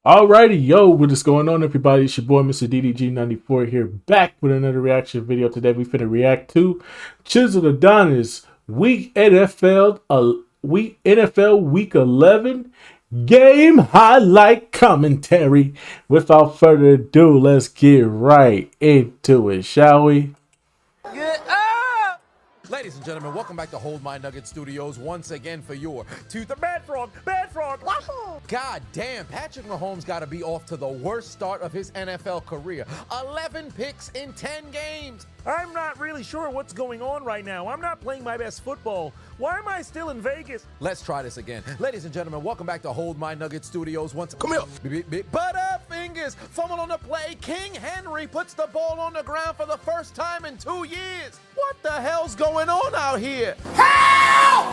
Alrighty, yo, what is going on, everybody? It's your boy, Mr. DDG94 here, back with another reaction video. Today, we finna react to Chiseled Adonis Week Week 11 game highlight commentary. Without further ado, let's get right into it, shall we? Ladies and gentlemen, welcome back to Hold My Nugget Studios once again for your Bad Frog. God damn, Patrick Mahomes got to be off to the worst start of his NFL career. 11 picks in 10 games. I'm not really sure what's going on right now. I'm not playing my best football. Why am I still in Vegas? Let's try this again. Ladies and gentlemen, welcome back to Hold My Nugget Studios once. Come here. Butterfingers, fumble on the play. King Henry puts the ball on the ground for the first time in 2 years. What the hell's going on out here? Help!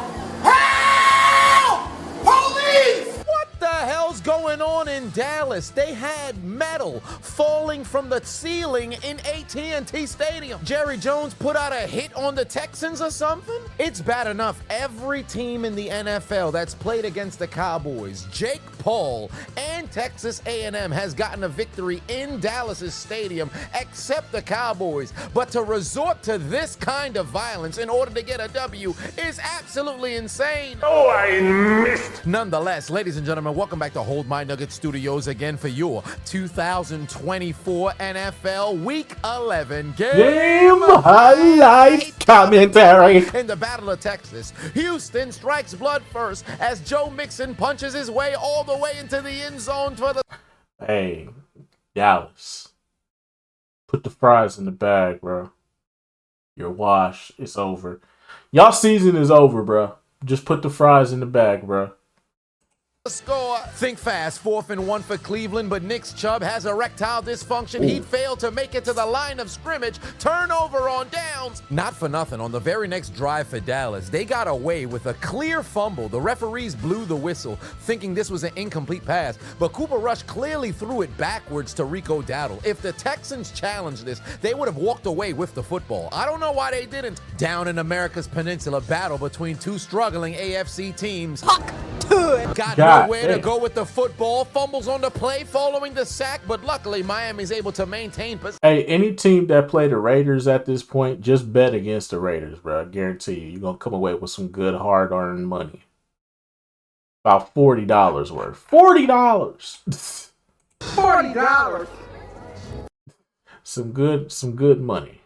Help! Police! What the hell's going on in Dallas? They had metal falling from the ceiling in AT&T Stadium. Jerry Jones put out a hit on the Texans or something? It's bad enough every team in the NFL that's played against the Cowboys, Jake Paul, and Texas A&M has gotten a victory in Dallas's stadium except the Cowboys. But to resort to this kind of violence in order to get a W is absolutely insane. Oh, I missed. Nonetheless, ladies and gentlemen, welcome back to Hold My Nugget Studios again for your 2024 NFL Week 11 Game highlight commentary. In the Battle of Texas, Houston strikes blood first as Joe Mixon punches his way all the way into the end zone for the... Hey, Dallas, put the fries in the bag, bro. You're washed. It's over. Y'all season is over, bro. Just put the fries in the bag, bro. Score. Think fast. 4th and 1 for Cleveland, but Nick Chubb has erectile dysfunction. He failed to make it to the line of scrimmage. Turnover on downs. Not for nothing. On the very next drive for Dallas, they got away with a clear fumble. The referees blew the whistle, thinking this was an incomplete pass, but Cooper Rush clearly threw it backwards to Rico Dowdle. If the Texans challenged this, they would have walked away with the football. I don't know why they didn't. Down in America's Peninsula, battle between two struggling AFC teams. Huck to it. Got nowhere to go with the football. Fumbles on the play following the sack, but luckily Miami's able to maintain possession. Hey, any team that play the Raiders at this point, just bet against the Raiders, bro. I guarantee you, you're going to come away with some good hard-earned money. About $40 worth. $40! $40. Some good money.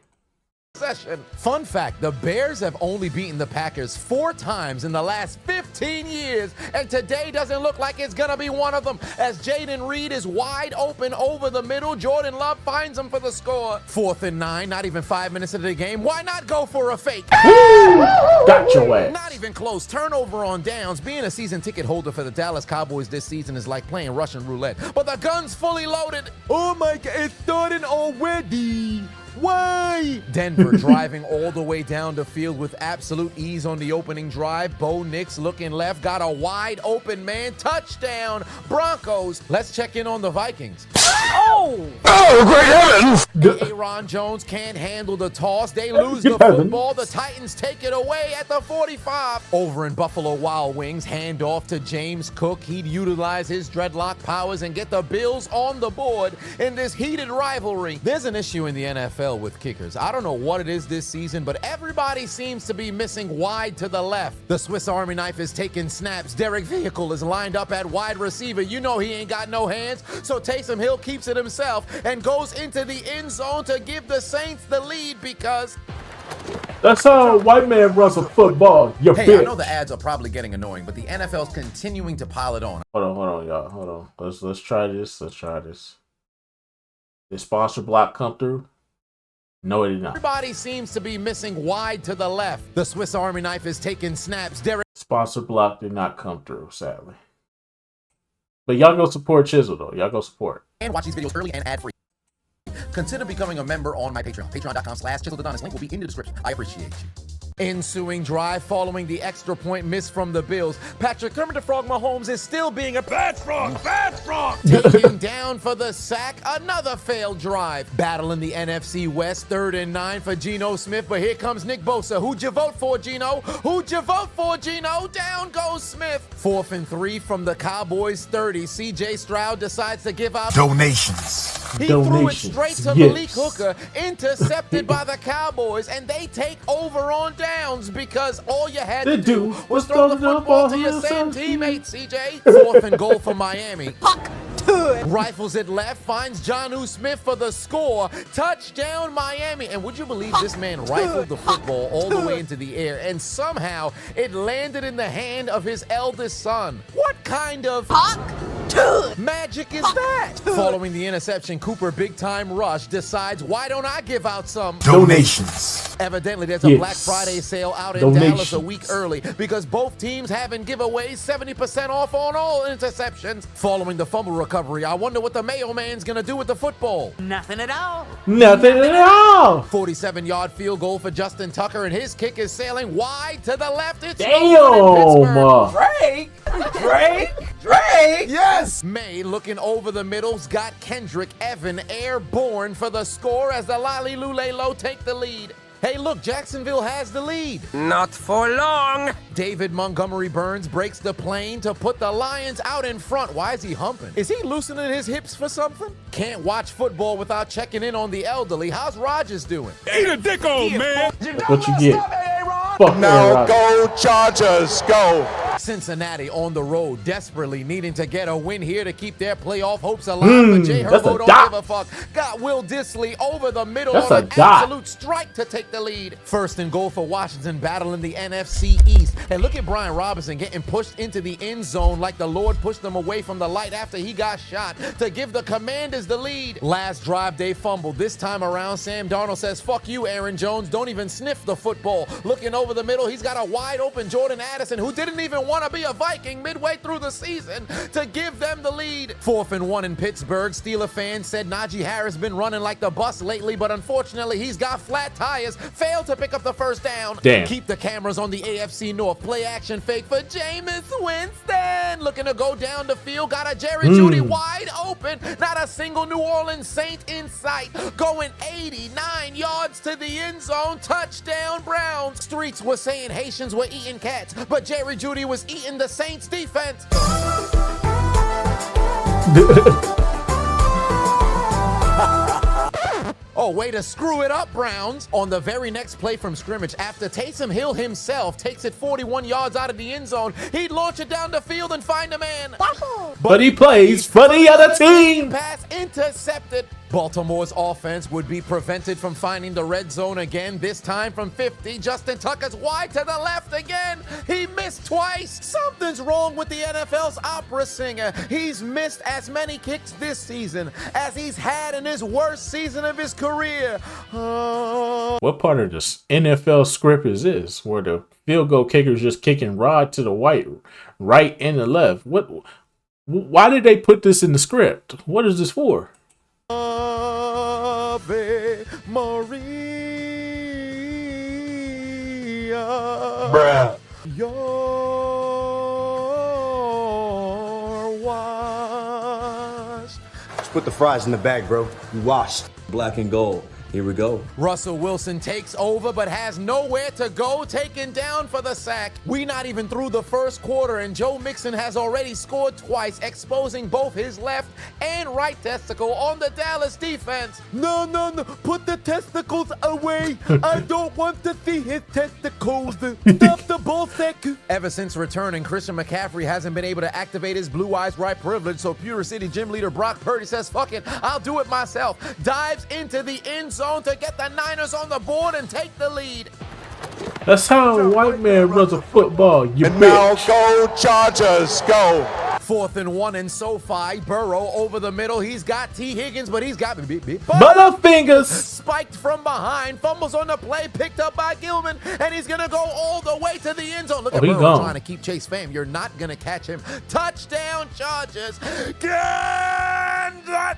Fun fact, the Bears have only beaten the Packers 4 times in the last 15 years, and today doesn't look like it's gonna be one of them, as Jaden Reed is wide open over the middle. Jordan Love finds him for the score. 4th and 9, not even 5 minutes into the game. Why not go for a fake? Got your ass. Not even close. Turnover on downs. Being a season ticket holder for the Dallas Cowboys this season is like playing Russian roulette, but the gun's fully loaded. Oh my God, it's starting already. Why? Denver driving all the way down the field with absolute ease on the opening drive. Bo Nix looking left, got a wide open man. Touchdown, Broncos. Let's check in on the Vikings. Oh, great heavens! Aaron Jones can't handle the toss. They lose the football. The Titans take it away at the 45. Over in Buffalo Wild Wings, hand off to James Cook. He'd utilize his dreadlock powers and get the Bills on the board in this heated rivalry. There's an issue in the NFL with kickers. I don't know what it is this season, but everybody seems to be missing wide to the left. The Swiss Army knife is taking snaps. Derek Vehicle is lined up at wide receiver. You know he ain't got no hands, so Taysom Hill keeps it himself and goes into the end zone to give the Saints the lead because... That's how a white man runs a football. You Hey, bitch. I know the ads are probably getting annoying, but the NFL's continuing to pile it on. Hold on, y'all. Hold on. Let's try this. Did sponsor block come through? No, it did not. Everybody seems to be missing wide to the left. The Swiss Army knife is taking snaps. Derek... Sponsor block did not come through, sadly. But y'all go support Chisel, though. Y'all go support. And watch these videos early and ad-free. Consider becoming a member on my Patreon. Patreon.com/ChiseledAdonis. Link will be in the description. I appreciate you. Ensuing drive following the extra point miss from the Bills. Patrick Kermit the Frog Mahomes is still being a bad frog. Taking down for the sack, another failed drive. Battling the NFC West, 3rd and 9 for Geno Smith, but here comes Nick Bosa. Who'd you vote for, Geno? Who'd you vote for, Geno? Down goes Smith. 4th and 3 from the Cowboys 30. CJ Stroud decides to give out donations. He threw it straight to Malik Hooker, intercepted by the Cowboys, and they take over on downs because all you had to do was throw the football to your same teammate, CJ. 4th and goal for Miami. Rifles it left, finds Jonnu Smith for the score. Touchdown, Miami. And would you believe this man rifled the football all the way into the air, and somehow it landed in the hand of his eldest son? What kind of magic is that? Following the interception, Cooper Big Time Rush decides, why don't I give out some donations? Evidently, there's a Black Friday sale out in Dallas a week early because both teams having giveaways 70% off on all interceptions. Following the fumble recovery, I wonder what the Mayo Man's gonna do with the football. Nothing at all. Nothing at all. 47-yard field goal for Justin Tucker, and his kick is sailing wide to the left. It's damn. Drake. Yes. May looking over the middle's got Kendrick Evan airborne for the score as the Lolly Lulelo take the lead. Hey, look, Jacksonville has the lead. Not for long. David Montgomery Burns breaks the plane to put the Lions out in front. Why is he humping? Is he loosening his hips for something? Can't watch football without checking in on the elderly. How's Rodgers doing? Eat a dick, old man. That's what you get. Fuck Now go Chargers, go. Cincinnati on the road, desperately needing to get a win here to keep their playoff hopes alive. But Jay Herbo don't give a fuck. Got Will Dissly over the middle on an absolute strike to take the lead. 1st and goal for Washington, battling the NFC East. And look at Brian Robinson getting pushed into the end zone like the Lord pushed him away from the light after he got shot to give the Commanders the lead. Last drive, they fumbled. This time around, Sam Darnold says, fuck you, Aaron Jones. Don't even sniff the football. Looking over the middle, he's got a wide open Jordan Addison who didn't even want to be a Viking midway through the season to give them the lead. 4th and 1 in Pittsburgh. Steeler fans said Najee Harris been running like the bus lately, but unfortunately he's got flat tires. Failed to pick up the first down. Damn. Keep the cameras on the AFC North. Play action fake for Jameis Winston. Looking to go down the field. Got a Jerry Jeudy wide open. Not a single New Orleans Saint in sight. Going 89 yards to the end zone. Touchdown Browns. Streets were saying Haitians were eating cats, but Jerry Jeudy was eating the Saints defense. Oh, way to screw it up, Browns. On the very next play from scrimmage, after Taysom Hill himself takes it 41 yards out of the end zone, he'd launch it down the field and find a man. But he plays for the other team. Pass intercepted. Baltimore's offense would be prevented from finding the red zone again, this time from 50. Justin Tucker's wide to the left again. He missed twice. Something's wrong with the NFL's opera singer. He's missed as many kicks this season as he's had in his worst season of his career. What part of the NFL script is this, where the field goal kicker's just kicking Rod to the right and the left? Why did they put this in the script? What is this for? Ave Maria. Bruh. You're washed. Just put the fries in the bag, bro. You washed. Black and gold. Here we go. Russell Wilson takes over but has nowhere to go, taken down for the sack. We not even through the first quarter and Joe Mixon has already scored twice, exposing both his left and right testicle on the Dallas defense. No, put the testicles away. I don't want to see his testicles. Stop the ball sack. Ever since returning, Christian McCaffrey hasn't been able to activate his blue eyes right privilege, so Pura City gym leader Brock Purdy says, fuck it, I'll do it myself. Dives into the end zone to get the Niners on the board and take the lead. That's how a white man runs a football, you And bitch. now go Chargers, go. 4th and 1 in SoFi. Burrow over the middle. He's got T. Higgins, but he's got Butterfingers. spiked from behind. Fumbles on the play, picked up by Gilman, and he's going to go all the way to the end zone. Look at Burrow gone. trying to keep Chase Fam. You're not going to catch him. Touchdown, Chargers. Kansas!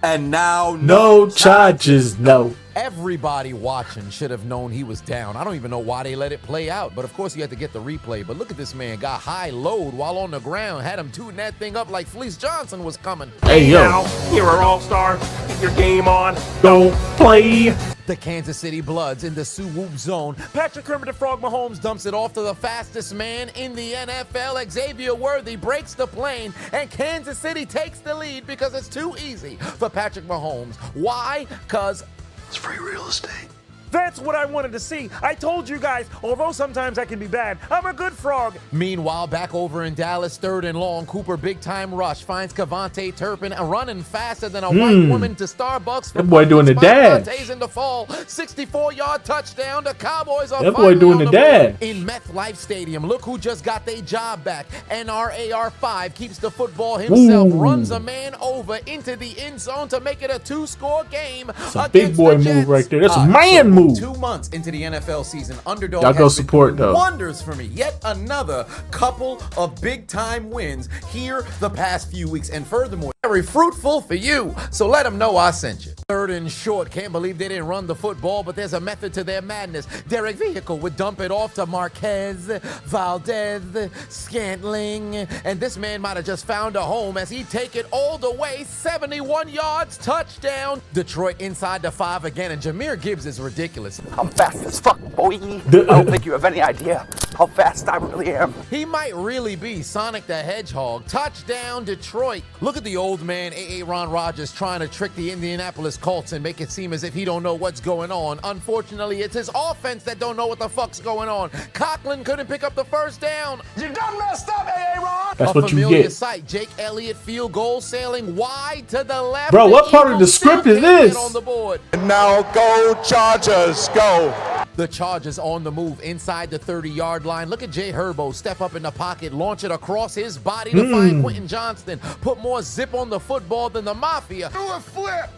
And now No charges, no. Everybody watching should have known he was down. I don't even know why they let it play out, but of course you had to get the replay. But look at this man, got high load while on the ground, had him tooting that thing up like Fleece Johnson was coming. Hey, yo. Here are all-stars. Get your game on. Don't play. The Kansas City Bloods in the Sioux zone. Patrick Kermit the Frog Mahomes dumps it off to the fastest man in the NFL. Xavier Worthy breaks the plane, and Kansas City takes the lead because it's too easy for Patrick Mahomes. Why? Because It's free real estate. That's what I wanted to see. I told you guys, although sometimes I can be bad, I'm a good frog. Meanwhile, back over in Dallas, 3rd and long, Cooper big time rush finds Cavante Turpin running faster than a white woman to Starbucks. That boy doing the dash. In the fall, 64-yard touchdown. The Cowboys are That boy doing the dash. in MetLife Stadium. Look who just got their job back. NRAR5 keeps the football himself, runs a man over into the end zone to make it a 2-score game. It's a big boy move right there. That's a man move. 2 months into the NFL season, Underdog Y'all go has been support, doing though. wonders for me. Yet another couple of big-time wins here the past few weeks. And furthermore, very fruitful for you. So let them know I sent you. 3rd and short. Can't believe they didn't run the football, but there's a method to their madness. Derek Vehicle would dump it off to Marquez, Valdez, Scantling, and this man might have just found a home as he take it all the way, 71 yards, touchdown. Detroit inside the 5 again, and Jahmyr Gibbs is ridiculous. I'm fast as fuck, boy. I don't think you have any idea how fast I really am. He might really be Sonic the Hedgehog. Touchdown, Detroit. Look at the old man, Ron Rodgers, trying to trick the Indianapolis Colts and make it seem as if he don't know what's going on. Unfortunately, it's his offense that don't know what the fuck's going on. Coughlin couldn't pick up the first down. You done messed up, Ron. That's A what you familiar get. sight. Jake Elliott field goal sailing wide to the left. Bro, what The part of the Eagles script still is can't this? get on the board. And now go Chargers, go. The Chargers on the move inside the 30-yard line. Look at Jay Herbo step up in the pocket, launch it across his body to find Quentin Johnston. Put more zip on the football than the Mafia. Do a flip.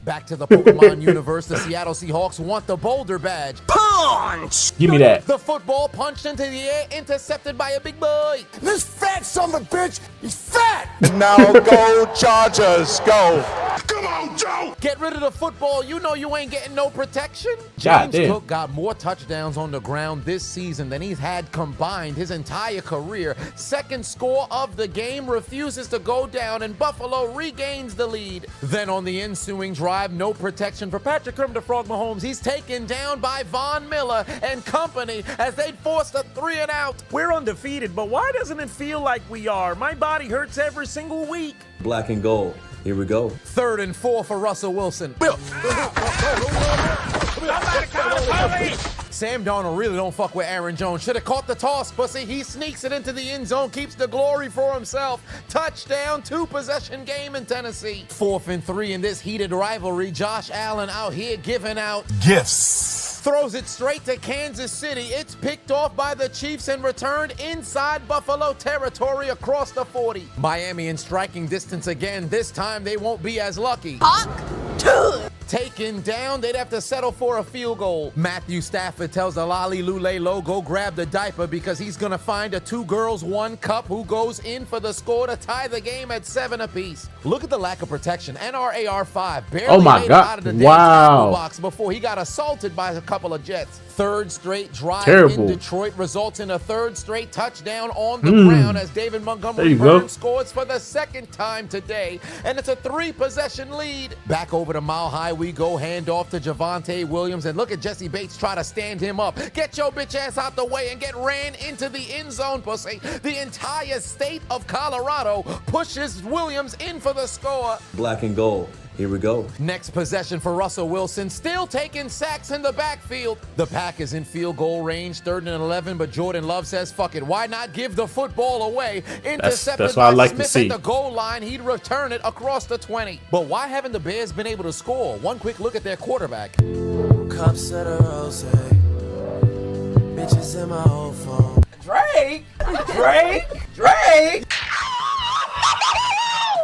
Back to the Pokemon universe, the Seattle Seahawks want the Boulder badge. Punch! Give me that. The football punched into the air, intercepted by a big boy. This fat son of a bitch, he's fat. And now go Chargers, go. Come on, Joe. Get rid of the football. You know you ain't getting no protection. God James damn. Cook got more touchdowns on the ground this season than he's had combined his entire career. Second score of the game, refuses to go down, and Buffalo regains the lead. Then on the ensuing drive, no protection for Patrick Kermit the Frog Mahomes. He's taken down by Von Miller and company as they forced a 3-and-out. We're undefeated, but why doesn't it feel like we are? My body hurts every single week. Black and gold. Here we go. 3rd and 4 for Russell Wilson. Sam Darnold really don't fuck with Aaron Jones. Should have caught the toss, pussy. He sneaks it into the end zone, keeps the glory for himself. Touchdown, 2-possession game in Tennessee. 4th and 3 in this heated rivalry. Josh Allen out here giving out Gifts. throws it straight to Kansas City. It's picked off by the Chiefs and returned inside Buffalo territory across the 40. Miami in striking distance again. This time they won't be as lucky. Taken down, they'd have to settle for a field goal. Matthew Stafford tells the Lolly Lule go grab the diaper because he's gonna find a 2 girls 1 cup who goes in for the score to tie the game at 7 apiece. Look at the lack of protection. NRAR5 barely Oh my made it God. out of the damn Wow. tackle box before he got assaulted by a couple of Jets. 3rd straight drive Terrible. in Detroit results in a 3rd straight touchdown on the ground as David There Montgomery you go. Burns scores for the 2nd time today, and it's a 3-possession lead. Back over to Mile High we go, hand off to Javonte Williams, and look at Jesse Bates try to stand him up. Get your bitch ass out the way and get ran into the end zone, pussy. The entire state of Colorado pushes Williams in for the score. Black and gold. Here we go. Next possession for Russell Wilson, still taking sacks in the backfield. The pack is in field goal range, 3rd and 11, but Jordan Love says, fuck it, why not give the football away? Intercepted that's what I by like to Smith see. at the goal line, he'd return it across the 20. But why haven't the Bears been able to score? One quick look at their quarterback. Cups of the rose, bitches in my old phone. Drake!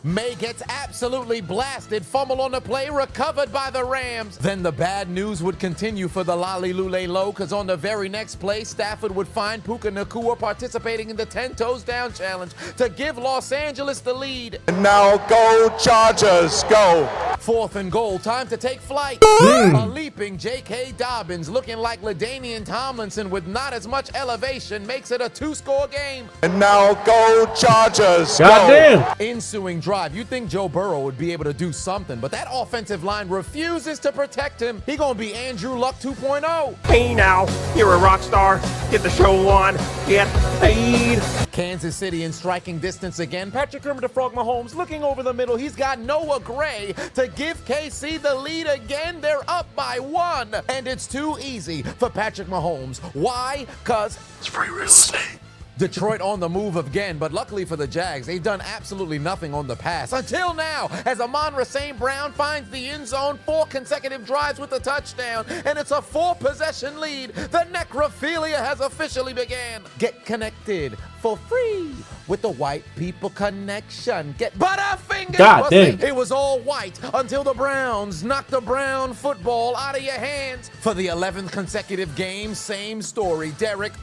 May gets absolutely blasted, fumble on the play, recovered by the Rams. Then the bad news would continue for the Lolly Lule Low, because on the very next play, Stafford would find Puka Nacua participating in the 10 toes down challenge to give Los Angeles the lead. And now go Chargers, go. 4th and goal, time to take flight. A leaping J.K. Dobbins looking like LaDainian Tomlinson with not as much elevation makes it a 2-score game. And now go Chargers, go. Goddamn. Ensuing drive, you think Joe Burrow would be able to do something, but that offensive line refuses to protect him. He gonna be Andrew Luck 2.0. Hey now, you're a rock star. Get the show on. Get paid. Kansas City in striking distance again. Patrick Kermit to Frog Mahomes looking over the middle. He's got Noah Gray To give KC the lead again, they're up by 1. And it's too easy for Patrick Mahomes. Why? Because It's free real estate. Detroit on the move again, but luckily for the Jags, they've done absolutely nothing on the pass. Until now, as Amon-Ra St. Brown finds the end zone, 4 consecutive drives with a touchdown, and it's a 4-possession lead. The necrophilia has officially began. Get connected for free with the White People Connection. Get Butterfingers! God dang. It was all white until the Browns knocked the brown football out of your hands. For the 11th consecutive game, same story. Derek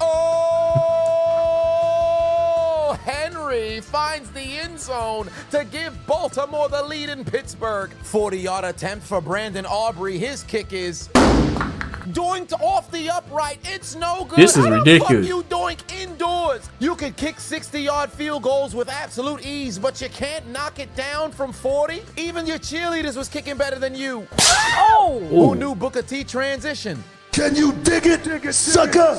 Henry finds the end zone to give Baltimore the lead in Pittsburgh. 40-yard attempt for Brandon Aubrey. His kick is doinked off the upright. It's no good. This is How ridiculous. The fuck you doink indoors? You could kick 60-yard field goals with absolute ease, but you can't knock it down from 40. Even your cheerleaders was kicking better than you. Oh! Who knew Booker T transition? Can you dig it, sucker?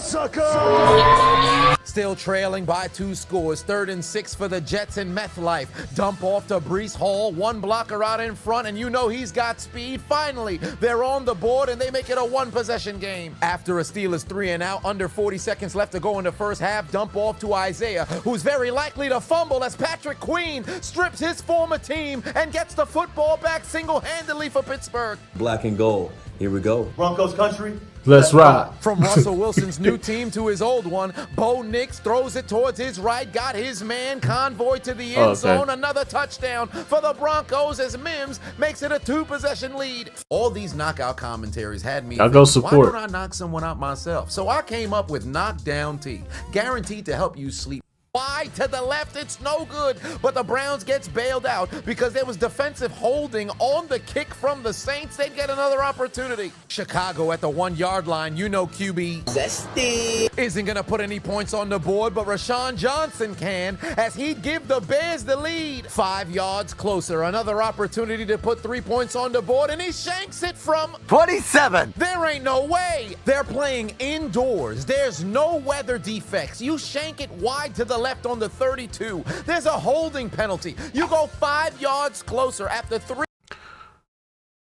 Still trailing by 2 scores. 3rd and 6 for the Jets in Meth Life. Dump off to Breece Hall. 1 blocker out in front, and you know he's got speed. Finally, they're on the board, and they make it a 1-possession game. After a Steelers 3-and-out, under 40 seconds left to go in the first half, dump off to Isaiah, who's very likely to fumble as Patrick Queen strips his former team and gets the football back single-handedly for Pittsburgh. Black and gold. Here we go. Broncos country. Let's ride. From Russell Wilson's new team to his old one, Bo Nix throws it towards his right, got his man convoy to the end zone. Another touchdown for the Broncos as Mims makes it a 2-possession lead. All these knockout commentaries had me I'll go thinking, support. why don't I knock someone out myself? So I came up with Knockdown Tea, guaranteed to help you sleep. Wide to the left, it's no good, but the Browns gets bailed out because there was defensive holding on the kick from the Saints. They'd get another opportunity. Chicago at the 1-yard line, you know QB Zesty isn't gonna put any points on the board, but Rashawn Johnson can, as he'd give the Bears the lead. 5 yards closer, another opportunity to put 3 points on the board, and he shanks it from 27. There ain't no way. They're playing indoors. There's no weather defects. You shank it wide to the left on the 32. There's a holding penalty. You go 5 yards closer after 3.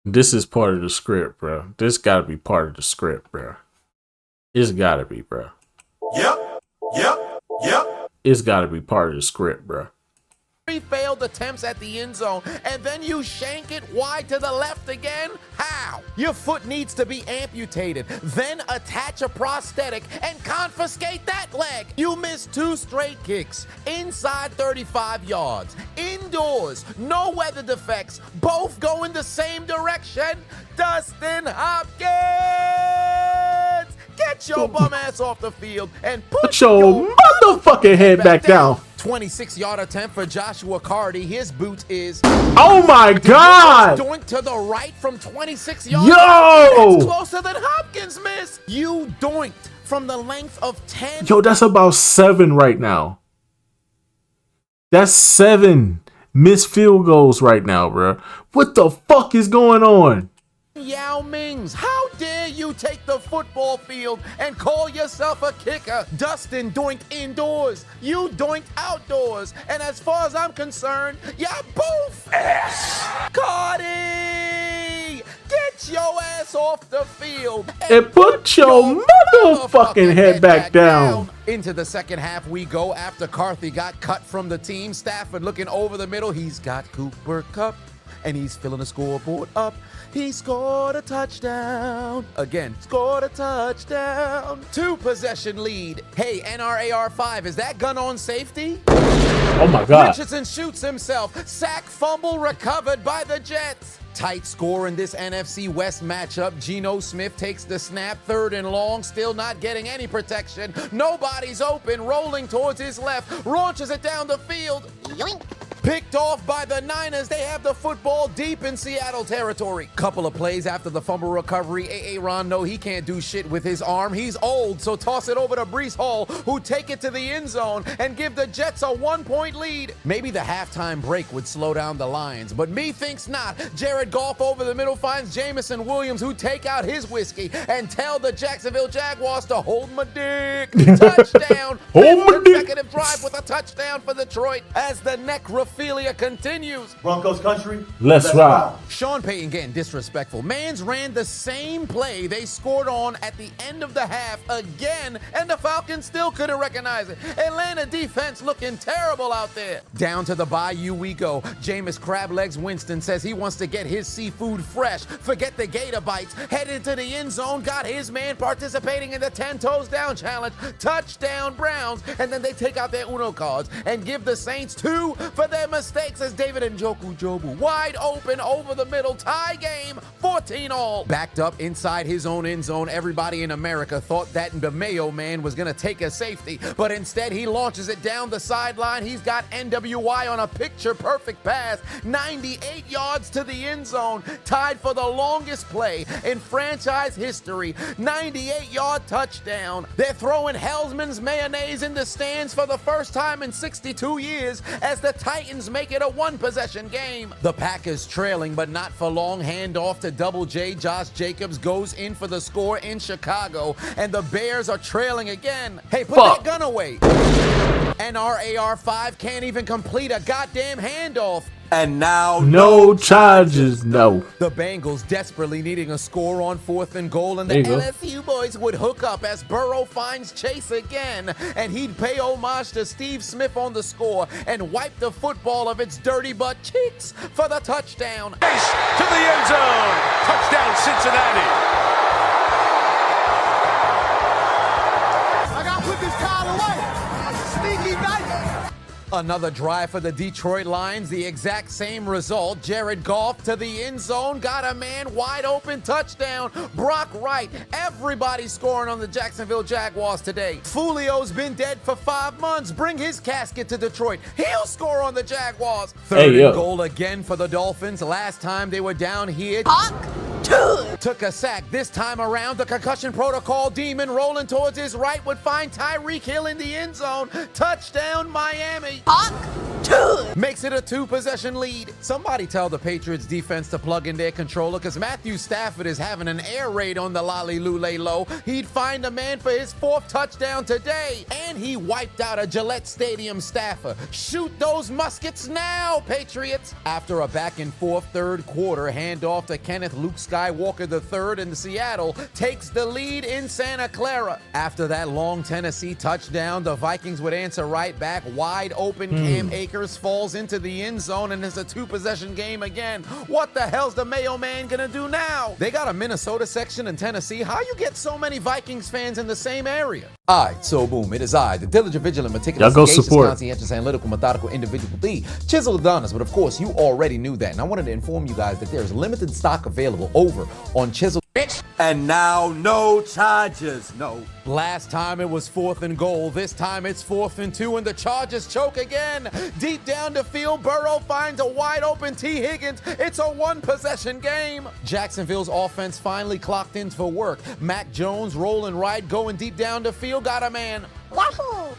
This is part of the script, bro. This got to be part of the script, bro. It's got to be, bro. Yep. It's got to be part of the script, bro. 3 failed attempts at the end zone, and then you shank it wide to the left again? How? Your foot needs to be amputated, then attach a prosthetic and confiscate that leg. You missed 2 straight kicks, inside 35 yards, indoors, no weather defects, both go in the same direction. Dustin Hopkins! Get your bum ass off the field and Put your motherfucking head back down. 26-yard attempt for Joshua Cardi. His boot is... Oh my God! Doink to the right from 26 yards. Yo! It's closer than Hopkins missed. You doinked from the length of 10. Yo, that's about 7 right now. That's 7 missed field goals right now, bro. What the fuck is going on? Yao Mings, how dare you take the football field and call yourself a kicker? Dustin doinked indoors, you doinked outdoors, and as far as I'm concerned, you're both ass. Cardi, get your ass off the field And put your motherfucking head back down. Into the second half we go after Carthy got cut from the team. Stafford looking over the middle. He's got Cooper Kupp, and he's filling the scoreboard up. He scored a touchdown. Again, scored a touchdown. 2-possession lead. Hey, NRAR5, is that gun on safety? Oh my God. Richardson shoots himself. Sack, fumble recovered by the Jets. Tight score in this NFC West matchup. Geno Smith takes the snap, 3rd and long, still not getting any protection. Nobody's open, rolling towards his left, launches it down the field. Yoink. Picked off by the Niners, they have the football deep in Seattle territory. Couple of plays after the fumble recovery, Aaron, no, he can't do shit with his arm. He's old, so toss it over to Breece Hall, who take it to the end zone and give the Jets a 1-point lead. Maybe the halftime break would slow down the Lions, but me thinks not. Jared Goff over the middle finds Jamison Williams, who take out his whiskey and tell the Jacksonville Jaguars to hold my dick. Touchdown. Hold my dick. Consecutive drive with a touchdown for Detroit as the necrophilia continues. Broncos country. Let's ride. Sean Payton getting disrespectful. Mans ran the same play they scored on at the end of the half again, and the Falcons still couldn't recognize it. Atlanta defense looking terrible out there. Down to the bayou we go. Jameis Crablegs Winston says he wants to get his seafood fresh. Forget the gator bites. Head into the end zone. Got his man participating in the 10 toes down challenge. Touchdown Browns. And then they take out their Uno cards and give the Saints 2 for their mistakes as David Njoku Jobu wide open over the middle. Tie game, 14-all. Backed up inside his own end zone. Everybody in America thought that the Mayo man was going to take a safety, but instead he launches it down the sideline. He's got NWY on a picture-perfect pass, 98 yards to the end zone, tied for the longest play in franchise history, 98-yard touchdown. They're throwing Hellman's mayonnaise in the stands for the first time in 62 years as the Titans make it a one-possession game. The Packers trailing, but not for long. Hand off to Double J. Josh Jacobs goes in for the score in Chicago, and the Bears are trailing again. Hey, put that gun away. And our AR-5 can't even complete a goddamn handoff. And now, no charges, no. The Bengals desperately needing a score on 4th and goal, and the LSU boys would hook up as Burrow finds Chase again, and he'd pay homage to Steve Smith on the score and wipe the football of its dirty butt cheeks for the touchdown. Chase to the end zone. Touchdown, Cincinnati. I gotta put this card away. Sneaky night. Another drive for the Detroit Lions, the exact same result. Jared Goff to the end zone, got a man wide open, touchdown. Brock Wright, everybody scoring on the Jacksonville Jaguars today. Julio's been dead for 5 months. Bring his casket to Detroit. He'll score on the Jaguars. Third and goal again for the Dolphins. Last time they were down here. Took a sack. This time around, the concussion protocol demon rolling towards his right would find Tyreek Hill in the end zone. Touchdown, Miami. Makes it a 2-possession lead. Somebody tell the Patriots defense to plug in their controller, because Matthew Stafford is having an air raid on the Lolly Lule Low. He'd find a man for his 4th touchdown today, and he wiped out a Gillette Stadium staffer. Shoot those muskets now, Patriots. After a back-and-forth third quarter, handoff to Kenneth Luke Skywalker III in Seattle takes the lead in Santa Clara. After that long Tennessee touchdown, the Vikings would answer right back. Wide open Cam Akers falls into the end zone, and it's a 2-possession game again. What the hell's the Mayo man gonna do now? They got a Minnesota section in Tennessee. How you get so many Vikings fans in the same area? Alright, so boom, it is I, the diligent, vigilant, meticulous, sagacious, conscientious, analytical, methodical individual, the Chiseled Adonis. But of course, you already knew that, and I wanted to inform you guys that there's limited stock available over on Chiseled. and now, no charges, no. Last time it was 4th and goal. This time it's 4th and 2, and the Chargers choke again. Deep down the field, Burrow finds a wide open T. Higgins. It's a 1-possession game. Jacksonville's offense finally clocked in for work. Mac Jones rolling right, going deep down the field, got a man.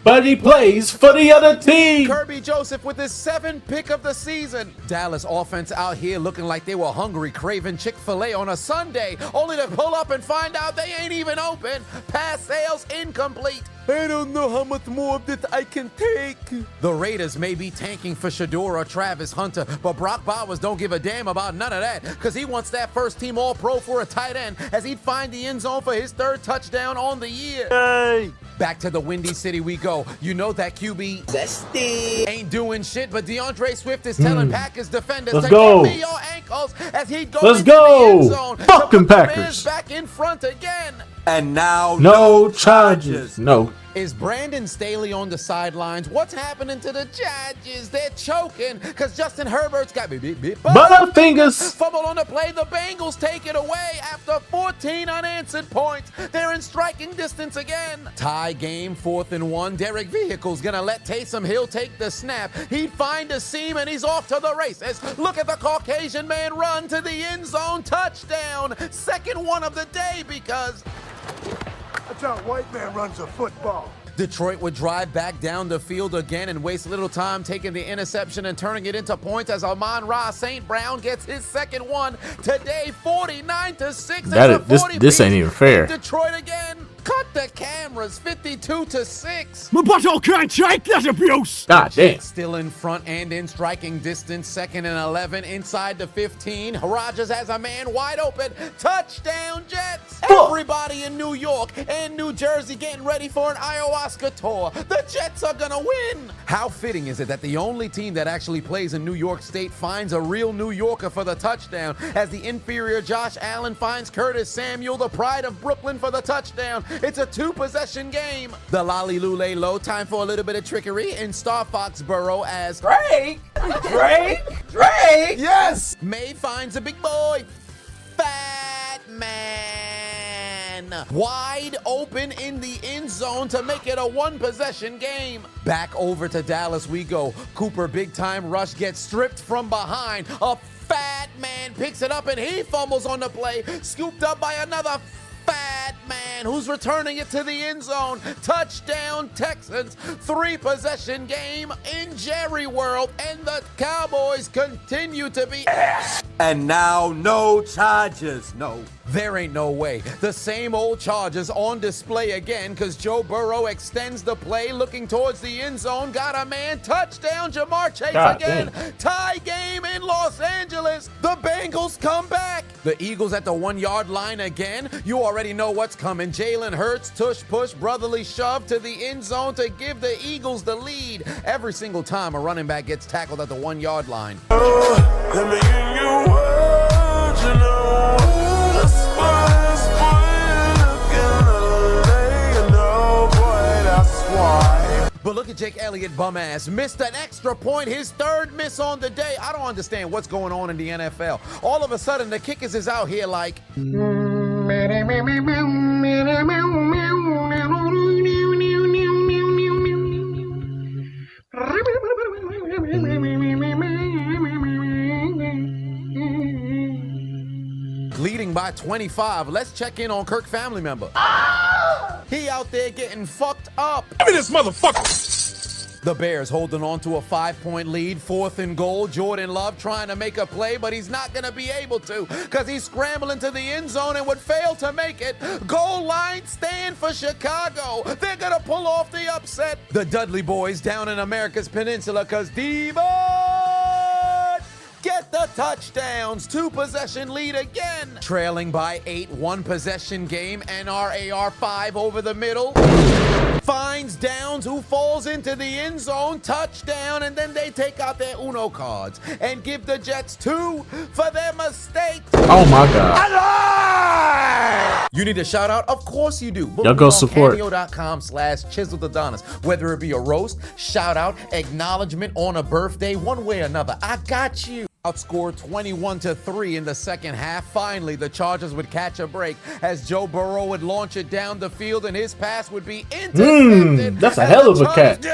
But he plays for the other team. Kirby Joseph with his 7th pick of the season. Dallas offense out here looking like they were hungry, craving Chick-fil-A on a Sunday, only to pull up and find out they ain't even open. Pass sales incomplete. I don't know how much more of this I can take. The Raiders may be tanking for Shador or Travis Hunter, but Brock Bowers don't give a damn about none of that, because he wants that first-team All-Pro for a tight end, as he'd find the end zone for his 3rd touchdown on the year. Hey. Back to the Windy City we go. You know that QB Zesty ain't doing shit, but DeAndre Swift is telling Packers defenders to give me your ankles as he'd go into the end zone. Fuck them Packers. Back in front again. And now, no charges. No. Is Brandon Staley on the sidelines? What's happening to the judges? They're choking because Justin Herbert's got Butterfingers. Fumble on the play. The Bengals take it away after 14 unanswered points. They're in striking distance again. Tie game, 4th and 1. Derek Vehicle's gonna let Taysom Hill take the snap. He'd find a seam and he's off to the races. Look at the Caucasian man run to the end zone. Touchdown. Second one of the day because That's how a white man runs a football. Detroit would drive back down the field again and waste little time taking the interception and turning it into points as Amon-Ra St. Brown gets his second one today, 49-6. This ain't even fair. Detroit again. Cut the cameras, 52-6. My butthole can't shake that abuse. God damn. Still in front and in striking distance, 2nd and 11 inside the 15. Rogers has a man wide open. Touchdown Jets. Everybody in New York and New Jersey getting ready for an ayahuasca tour. The Jets are gonna win. How fitting is it that the only team that actually plays in New York State finds a real New Yorker for the touchdown as the inferior Josh Allen finds Curtis Samuel, the pride of Brooklyn, for the touchdown. It's a 2-possession game. The Lolly Lule Low, time for a little bit of trickery in Star Foxborough as Drake! Yes! May finds a big boy, Fat Man, wide open in the end zone to make it a 1-possession game. Back over to Dallas we go. Cooper big time rush gets stripped from behind. A Fat Man picks it up and he fumbles on the play, scooped up by another Fat Man who's returning it to the end zone. Touchdown Texans. 3-possession game in Jerry World, and the Cowboys continue to be ass. And now no charges, no. There ain't no way. The same old Chargers on display again because Joe Burrow extends the play looking towards the end zone. Got a man. Touchdown Jamar Chase again. Tie game in Los Angeles. The Bengals come back. The Eagles at the 1-yard line again. You already know what's coming. Jalen Hurts, tush push, brotherly shove to the end zone to give the Eagles the lead. Every single time a running back gets tackled at the 1-yard line. Let me hear you words, you know. But look at Jake Elliott, bum ass. Missed an extra point, his 3rd miss on the day. I don't understand what's going on in the NFL. All of a sudden, the kickers is out here like... leading by 25. Let's check in on Kirk family member. He out there getting fucked up. Give me this motherfucker! The Bears holding on to a 5-point lead, 4th and goal. Jordan Love trying to make a play, but he's not going to be able to because he's scrambling to the end zone and would fail to make it. Goal line stand for Chicago. They're going to pull off the upset. The Dudley boys down in America's Peninsula because get the touchdowns. 2-possession lead again. Trailing by 8, 1-possession game. NRAR 5 over the middle. Finds Downs who falls into the end zone. Touchdown. And then they take out their Uno cards and give the Jets 2 for their mistakes. Oh my God. You need a shout out? Of course you do. Y'all go support. Cameo.com/Chiseled Adonis. Whether it be a roast, shout out, acknowledgement on a birthday, one way or another, I got you. Outscored 21-3 in the second half. Finally, the Chargers would catch a break as Joe Burrow would launch it down the field and his pass would be intercepted. That's a hell of a catch.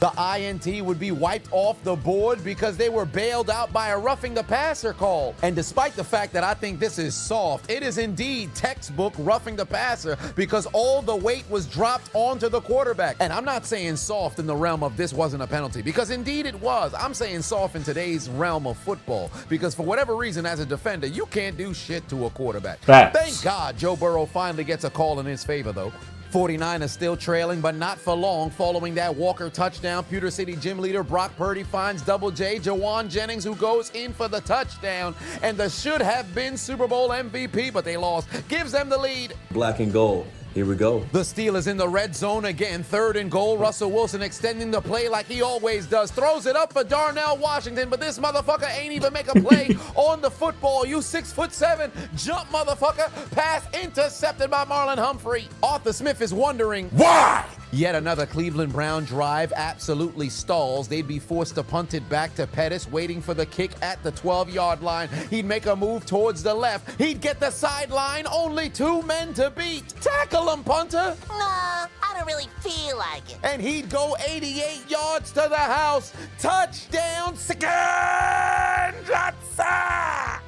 The INT would be wiped off the board because they were bailed out by a roughing the passer call. And despite the fact that I think this is soft, it is indeed textbook roughing the passer because all the weight was dropped onto the quarterback. And I'm not saying soft in the realm of this wasn't a penalty because indeed it was. I'm saying soft in today's realm of football because for whatever reason as a defender, you can't do shit to a quarterback. Facts. Thank God Joe Burrow finally gets a call in his favor though. 49ers still trailing, but not for long. Following that Walker touchdown, Pewter City gym leader Brock Purdy finds Double J, Jawan Jennings, who goes in for the touchdown. And the should-have-been Super Bowl MVP, but they lost, gives them the lead. Black and gold. Here we go. The Steelers in the red zone again. 3rd and goal. Russell Wilson extending the play like he always does. Throws it up for Darnell Washington, but this motherfucker ain't even make a play on the football. You 6'7" jump motherfucker. Pass intercepted by Marlon Humphrey. Arthur Smith is wondering Why? Yet another Cleveland Brown drive absolutely stalls. They'd be forced to punt it back to Pettis, waiting for the kick at the 12-yard line. He'd make a move towards the left. He'd get the sideline. Only 2 men to beat. Tackle him, punter. Nah, I don't really feel like it. And he'd go 88 yards to the house. Touchdown,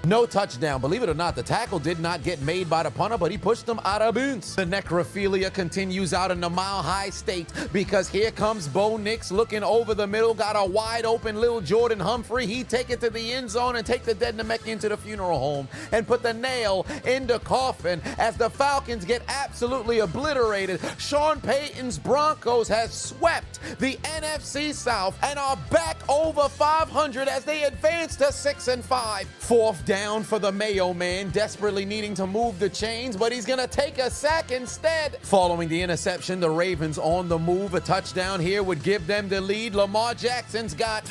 No touchdown. Believe it or not, the tackle did not get made by the punter, but he pushed him out of bounds. The necrophilia continues out in the mile-high state because here comes Bo Nix looking over the middle, got a wide open little Jordan Humphrey. He take it to the end zone and take the dead Namekian to the funeral home and put the nail in the coffin as the Falcons get absolutely obliterated. Sean Payton's Broncos has swept the NFC South and are back over 500 as they advance to 6-5. 4th down for the Mayo Man, desperately needing to move the chains, but he's gonna take a sack instead. Following the interception, the Ravens on the move. A touchdown here would give them the lead. Lamar Jackson's got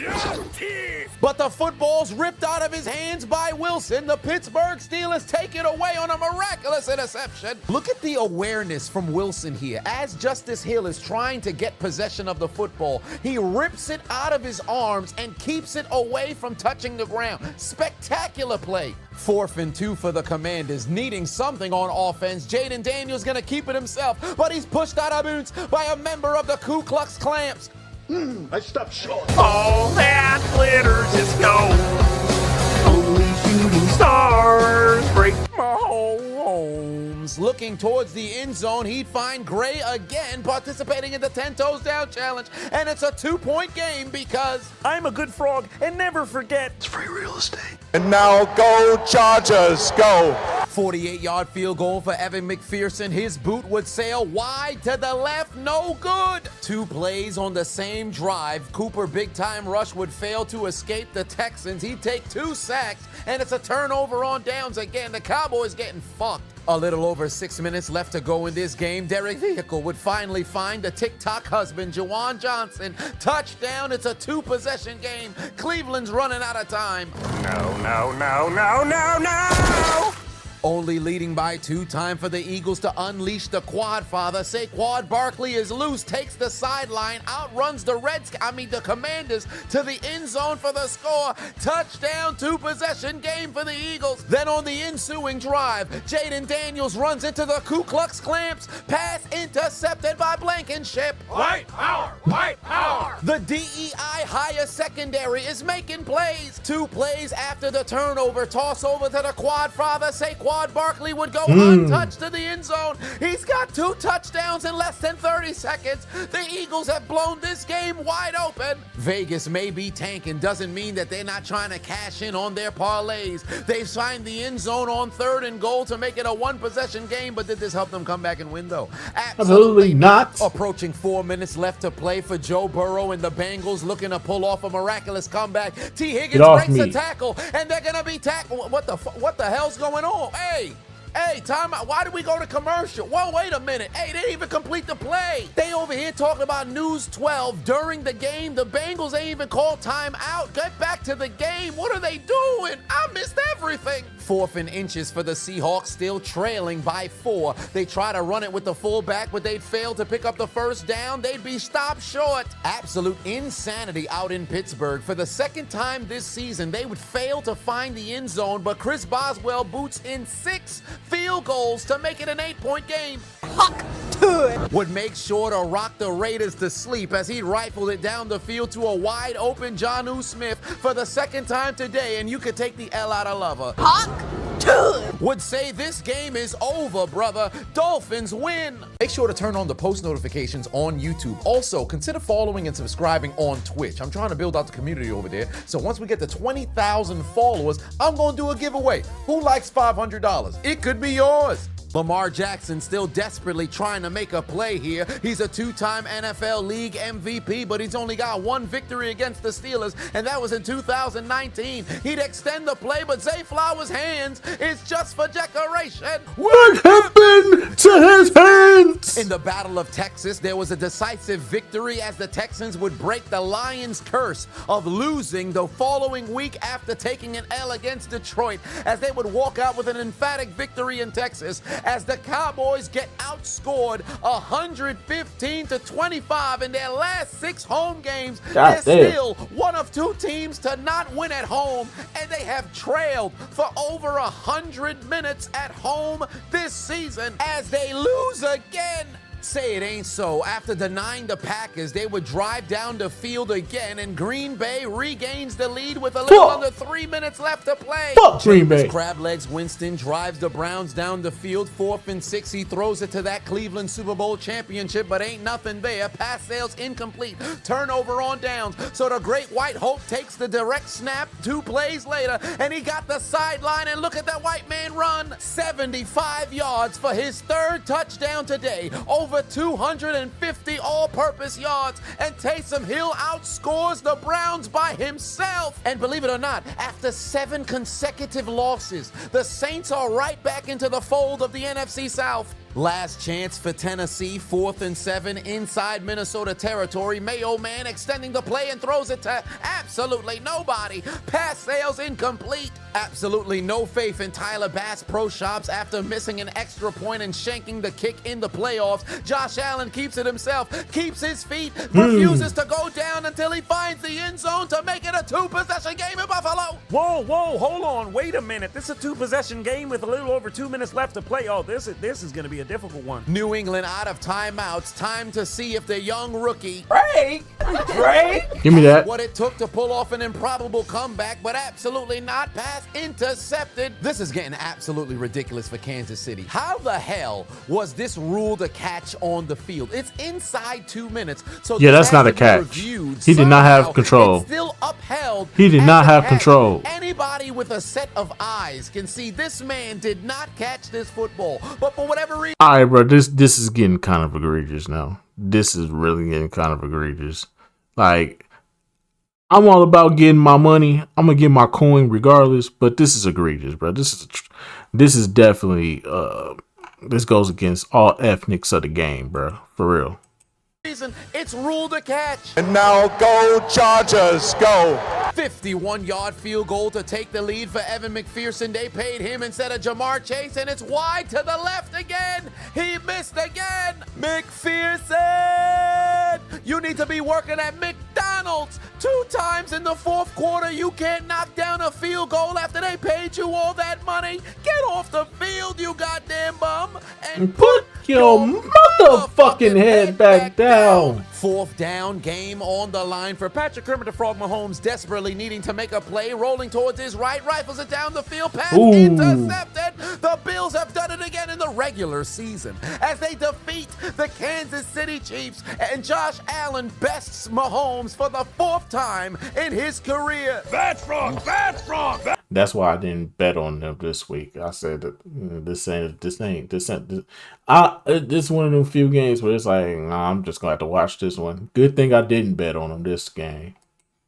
but the football's ripped out of his hands by Wilson. The Pittsburgh Steelers take it away on a miraculous interception. Look at the awareness from Wilson here. As Justice Hill is trying to get possession of the football, he rips it out of his arms and keeps it away from touching the ground. Spectacular play. 4th and 2 for the Commanders, needing something on offense. Jaden Daniels gonna keep it himself, but he's pushed out of bounds by a member of the Ku Klux Klans. I stopped short. All that glitters is gold. Only shooting stars break my Mahomes looking towards the end zone. He'd find Gray again participating in the 10 toes down challenge, and it's a 2-point game because I'm a good frog and never forget. It's free real estate. And now go Chargers, go. 48-yard field goal for Evan McPherson. His boot would sail wide to the left, no good. 2 plays on the same drive. Cooper big-time rush would fail to escape the Texans. He'd take 2 sacks, and it's a turnover on downs again. The Cowboys getting fucked. A little over 6 minutes left to go in this game. Derek Vehicle would finally find the TikTok husband, Juwan Johnson. Touchdown. It's a 2-possession game. Cleveland's running out of time. No, no, no, no, no, no! Only leading by 2. Time for the Eagles to unleash the quad father. Saquon Barkley is loose, takes the sideline, outruns the Commanders to the end zone for the score. Touchdown, 2-possession game for the Eagles. Then on the ensuing drive, Jaden Daniels runs into the Ku Klux Clamps. Pass intercepted by Blankenship. White power! White power! The DEI higher secondary is making plays. 2 plays after the turnover. Toss over to the quad father. Saquon Barkley would go untouched to the end zone. He's got 2 touchdowns in less than 30 seconds. The Eagles have blown this game wide open. Vegas may be tanking. Doesn't mean that they're not trying to cash in on their parlays. They've signed the end zone on 3rd and goal to make it a 1-possession game, but did this help them come back and win, though? Absolutely not. Approaching 4 minutes left to play for Joe Burrow and the Bengals looking to pull off a miraculous comeback. T. Higgins breaks a tackle, and they're going to be tackled. What the hell's going on? Hey, time out. Why did we go to commercial? Whoa, wait a minute. Hey, they didn't even complete the play. They over here talking about News 12 during the game. The Bengals ain't even called time out. Get back to the game. What are they doing? I missed everything. 4th and inches for the Seahawks, still trailing by 4. They try to run it with the fullback, but they'd fail to pick up the 1st down. They'd be stopped short. Absolute insanity out in Pittsburgh. For the 2nd time this season, they would fail to find the end zone, but Chris Boswell boots in 6 field goals to make it an 8-point game. Huck would make sure to rock the Raiders to sleep as he rifled it down the field to a wide open Jonnu Smith for the 2nd time today, and you could take the L out of lover. Huck would say this game is over, brother. Dolphins win. Make sure to turn on the post notifications on YouTube. Also, consider following and subscribing on Twitch. I'm trying to build out the community over there. So once we get to 20,000 followers, I'm going to do a giveaway. Who likes $500? It could be yours. Lamar Jackson still desperately trying to make a play here. He's a two-time NFL League MVP, but he's only got one victory against the Steelers, and that was in 2019. He'd extend the play, but Zay Flowers' hands is just for decoration. What happened to his hands? In the Battle of Texas, there was a decisive victory as the Texans would break the Lions' curse of losing the following week after taking an L against Detroit, as they would walk out with an emphatic victory in Texas, as the Cowboys get outscored 115-25 in their last 6 home games. They're still one of 2 teams to not win at home, and they have trailed for over 100 minutes at home this season as they lose again. Say it ain't so. After denying the Packers, they would drive down the field again, and Green Bay regains the lead with a little under 3 minutes left to play. Green Bay. Crab Legs Winston drives the Browns down the field, 4th and 6. He throws it to that Cleveland Super Bowl championship, but ain't nothing there. Pass sails incomplete. Turnover on downs. So the Great White Hope takes the direct snap 2 plays later, and he got the sideline, and look at that white man run. 75 yards for his 3rd touchdown today. Over 250 all-purpose yards, and Taysom Hill outscores the Browns by himself. And believe it or not, after 7 consecutive losses, the Saints are right back into the fold of the NFC South. Last chance for Tennessee, 4th and 7 inside Minnesota territory. Mayo Man extending the play and throws it to absolutely nobody. Pass sails incomplete. Absolutely no faith in Tyler Bass Pro Shops after missing an extra point and shanking the kick in the playoffs. Josh Allen keeps it himself, keeps his feet, refuses to go down until he finds the end zone to make it a 2-possession game in Buffalo. Whoa, hold on, wait a minute. This is a 2-possession game with a little over 2 minutes left to play. Oh, this is going to be a difficult one. New England out of timeouts. Time to see if the young rookie Drake! Give me that. what it took to pull off an improbable comeback, but absolutely not. Pass intercepted. This is getting absolutely ridiculous for Kansas City. How the hell was this ruled a catch on the field? It's inside 2 minutes. So yeah, that's not a catch. He did not have control. It's still upheld. He did not have control. Anybody with a set of eyes can see this man did not catch this football. But for whatever reason, All right, bro, this is getting kind of egregious now. This is really getting kind of egregious. Like, I'm all about getting my money. I'm gonna get my coin regardless, but this is egregious, bro. This is definitely this goes against all ethnics of the game, bro. For real. it's ruled a catch. And now go Chargers, go. 51-yard field goal to take the lead for Evan McPherson. They paid him instead of Jamar Chase, and it's wide to the left again. He missed again. McPherson, you need to be working at McDonald's. 2 times in the 4th quarter, you can't knock down a field goal after they paid you all that money. Get off the field, you goddamn bum, and Put your motherfucking head back down. 4th down, game on the line for Patrick Kermit the Frog Mahomes, desperately needing to make a play, rolling towards his right, rifles it down the field, pass intercepted. The Bills have done it again in the regular season as they defeat the Kansas City Chiefs, and Josh Allen bests Mahomes for the 4th time in his career. That's wrong. That's why I didn't bet on them this week. I said that this is one of them few games where it's like, nah, I'm just gonna have to watch this one. Good thing I didn't bet on them this game.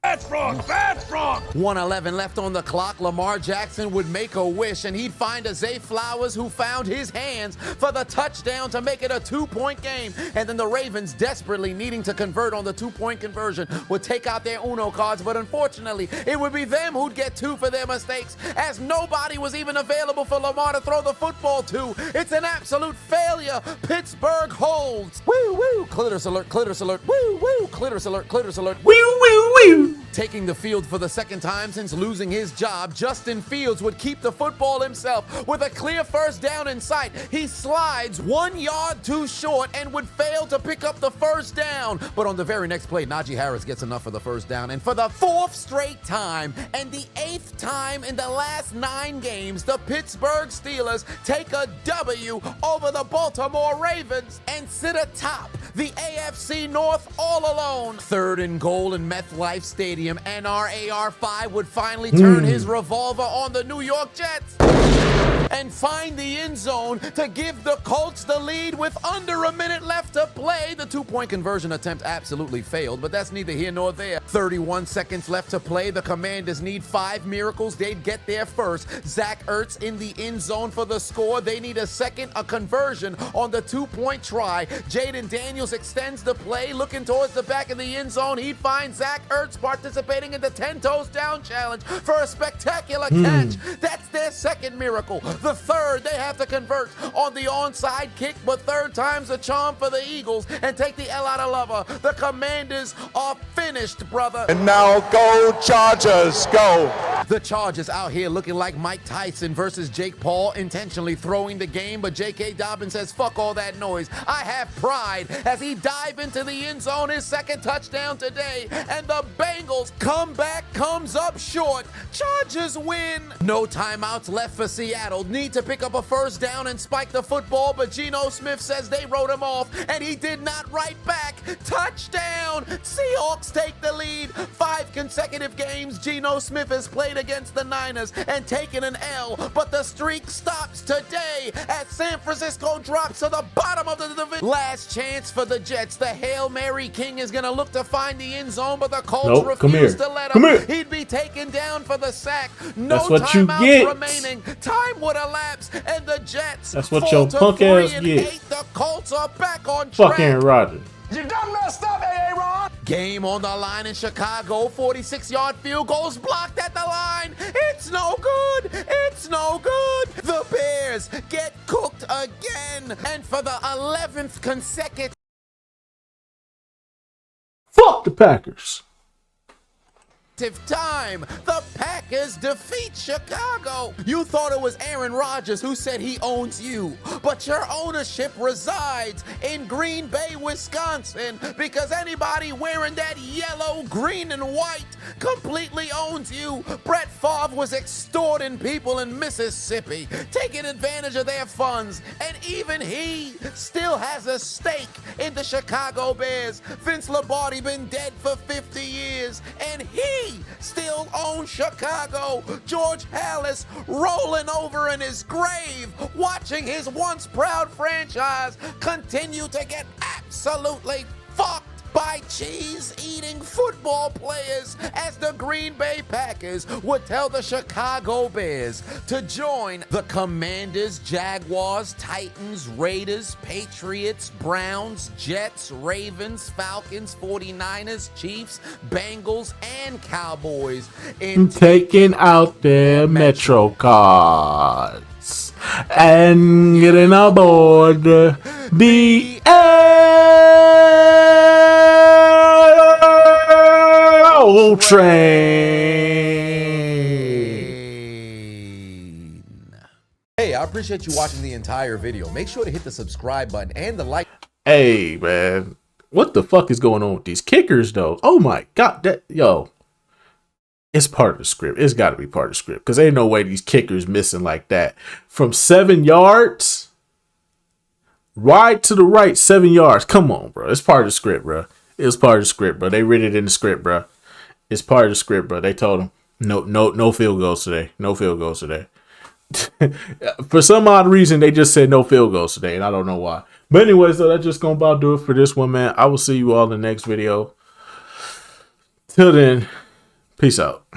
That's wrong. 1:11 left on the clock. Lamar Jackson would make a wish, and he'd find a Zay Flowers who found his hands for the touchdown to make it a 2-point game. And then the Ravens, desperately needing to convert on the 2-point conversion, would take out their Uno cards. But unfortunately, it would be them who'd get 2 for their mistakes, as nobody was even available for Lamar to throw the football to. It's an absolute failure. Pittsburgh holds. Woo, woo. Clitoris alert, clitoris alert. Woo, woo. Clitoris alert, clitoris alert. Woo, woo, woo. Taking the field for the 2nd time since losing his job, Justin Fields would keep the football himself with a clear 1st down in sight. He slides 1 yard too short and would fail to pick up the 1st down. But on the very next play, Najee Harris gets enough for the 1st down. And for the 4th straight time and the 8th time in the last 9 games, the Pittsburgh Steelers take a W over the Baltimore Ravens and sit atop the AFC North all alone. 3rd and goal in MetLife Stadium, and our AR-5 would finally turn his revolver on the New York Jets. and find the end zone to give the Colts the lead with under a minute left to play. The two-point conversion attempt absolutely failed, but that's neither here nor there. 31 seconds left to play. The Commanders need 5 miracles. They'd get there first. Zach Ertz in the end zone for the score. They need a second, a conversion on the two-point try. Jaden Daniels extends the play, looking towards the back of the end zone. He finds Zach Ertz participating in the 10 toes down challenge for a spectacular catch. That's their second miracle. The third, they have to convert on the onside kick, but third time's a charm for the Eagles and take the L out of Lover. The Commanders are finished, brother. And now go Chargers, go. The Chargers out here looking like Mike Tyson versus Jake Paul, intentionally throwing the game, but J.K. Dobbins says, fuck all that noise. I have pride as he dive into the end zone, his second touchdown today, and the Bengals comeback comes up short. Chargers win. No timeouts left for Seattle. Need to pick up a first down and spike the football, but Geno Smith says they wrote him off, and he did not write back. Touchdown. Seahawks take the lead. 5 consecutive games Geno Smith has played against the Niners and taken an L, but the streak stops today as San Francisco drops to the bottom of the division. Last chance for the Jets. The Hail Mary King is going to look to find the end zone, but the Colts refuse to let him. He'd be taken down for the sack. No timeouts remaining. Time would elapse, and the Jets. That's what your punk ass get. The Colts are back on track. Fuck Aaron Rodgers. You done messed up, Aaron. Game on the line in Chicago. 46-yard field goals blocked at the line. It's no good. It's no good. The Bears get cooked again. And for the 11th consecutive Fuck the Packers. time, the Packers defeat Chicago. You thought it was Aaron Rodgers who said he owns you, but your ownership resides in Green Bay, Wisconsin, because anybody wearing that yellow, green, and white completely owns you. Brett Favre was extorting people in Mississippi, taking advantage of their funds, and even he still has a stake in the Chicago Bears. Vince Lombardi been dead for 50 years, and he still owns Chicago. George Halas rolling over in his grave, watching his once proud franchise continue to get absolutely fucked by cheese-eating football players, as the Green Bay Packers would tell the Chicago Bears to join the Commanders, Jaguars, Titans, Raiders, Patriots, Browns, Jets, Ravens, Falcons, 49ers, Chiefs, Bengals, and Cowboys in taking out their Metro cards and getting aboard the train. Hey, I appreciate you watching the entire video. Make sure to hit the subscribe button and the like. Hey, man. What the fuck is going on with these kickers, though? Oh, my God. It's part of the script. It's got to be part of the script, because ain't no way these kickers missing like that. From 7 yards, wide to the right, 7 yards. Come on, bro. It's part of the script, bro. It's part of the script, bro. They read it in the script, bro. It's part of the script, bro. They told him, no field goals today. No field goals today. For some odd reason, they just said no field goals today, and I don't know why. But anyway, so that's just going to about do it for this one, man. I will see you all in the next video. Till then, peace out.